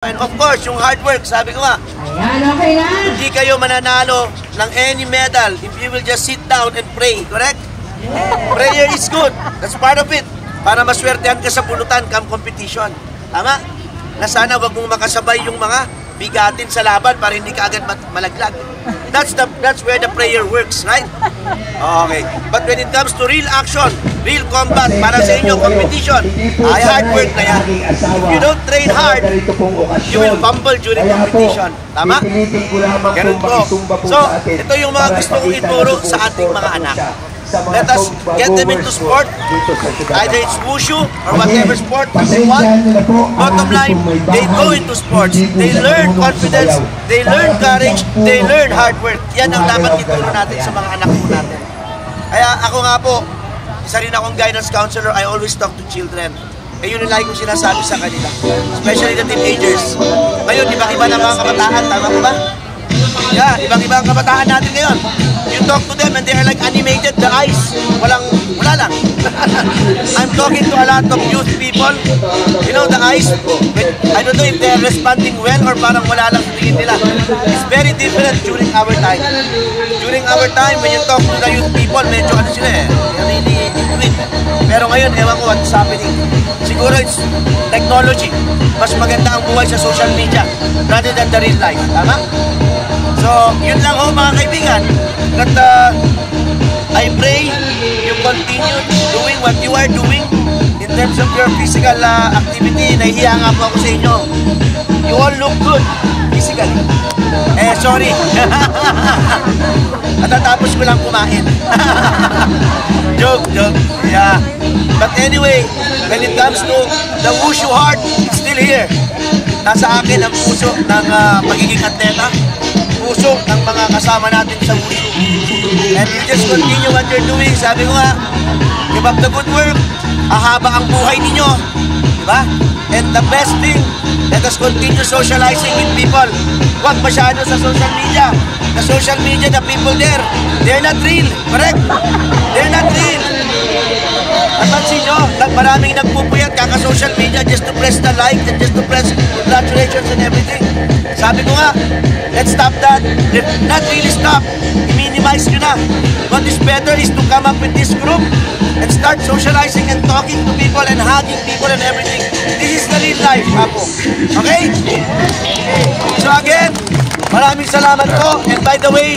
And of course, yung hard work, sabi ko nga, ayan, okay na. hindi kayo mananalo ng any medal if you will just sit down and pray, correct? Prayer is good. That's part of it. Para maswertehan ka sa pulutan, come competition. Tama? Na sana wag mong makasabay yung mga bigatin sa laban para hindi ka agad malaglag. That's where the prayer works, right? Okay. But when it comes to real action, real combat, para sa inyo, competition, ay hard work na yan. If you don't train hard, you will fumble during competition. Tama? Ganun po. So, ito yung mga gusto kong ituro sa ating mga anak. Let us get them into sport, either it's wushu or whatever sport they want. Bottom line, they go into sports. They learn confidence, they learn courage, they learn hard work. Yan ang dapat ituro natin sa mga anak po natin. Kaya ako nga po, isa rin akong guidance counselor, I always talk to children. Eh yun yung lagi kong sinasabi sa kanila, especially the teenagers. Ngayon, iba-iba na mga kabataan, tama po ba? Yeah, ibang-ibang kabataan natin ngayon. You talk to them and they are like animated, the eyes, wala lang. I'm talking to a lot of youth people. You know, the eyes, I don't know if they are responding well or parang wala lang sa tingin nila. It's very different during our time. During our time, when you talk to the youth people, medyo ano sila really intuit. Pero ngayon, ewan ko what's happening. Siguro it's technology. Mas maganda ang buhay sa social media rather than the real life. Tama? So, yun lang ho mga kaibigan. That I pray you continue doing what you are doing in terms of your physical activity. Nahihiya nga po ako sa inyo. You all look good physically. Sorry. Matatapos ko lang kumain. Joke. Yeah. But anyway, when it comes to the wushu heart, it's still here. Nasa akin ang puso ng pagiging atleta. Puso ng mga kasama natin sa wushu. And you just continue what you're doing. Sabi ko nga, give up the good work. Ahaba ang buhay ninyo. Diba? And the best thing, let us continue socializing with people. Huwag masyado sa social media. The social media, the people there, they're not real. Correct? They're not real. Napansin nyo, maraming nagpupuyat kaka-social media just to press the like and just to press congratulations and everything. Sabi ko nga, let's stop that. If not really stop, i-minimize nyo na. What is better is to come up with this group and start socializing and talking to people and hugging people and everything. This is the real life, Apo. Okay? So again, maraming salamat po. And by the way,